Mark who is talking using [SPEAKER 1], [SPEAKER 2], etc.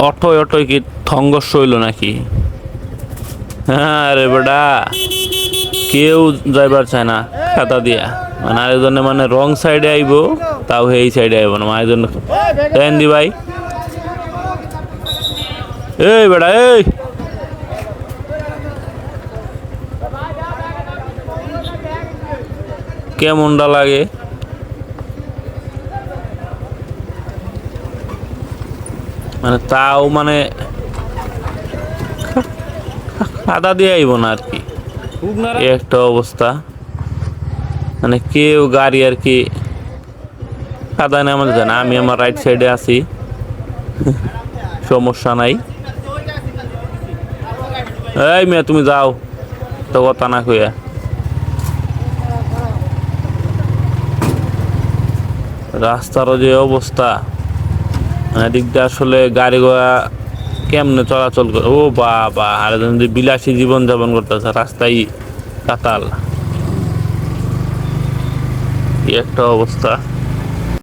[SPEAKER 1] অটোয় অটোয় কি সংঘর্ষ হইল নাকি? হ্যাঁ রে বেটা, কেউ যাইবার চায় না খাতা দিয়া, মানে আরেকজনে মানে রং সাইডে আইব, তাও এই সাইডে আইব না, আরেকজন দেন দি ভাই। এই বেটা এই, কেমনটা লাগে? মানে তাও মানে খাতা দিয়ে আইব না আর কি, এই একটা অবস্থা। মানে কেউ গাড়ি আর কি কাদা নামাতে যায় না। আমি আমার রাইট সাইডে আছি, সমস্যা নাই। এই মেয়ে তুমি যাও তো, কথা না কইয়া। রাস্তারও যে অবস্থা, মানে দিক দিয়ে আসলে গাড়ি ঘোড়া কেমনে চলাচল করে। ও বাবা, আর যদি বিলাসী জীবন যাপন করতেছে, রাস্তায় কাতাল, কি একটা অবস্থা।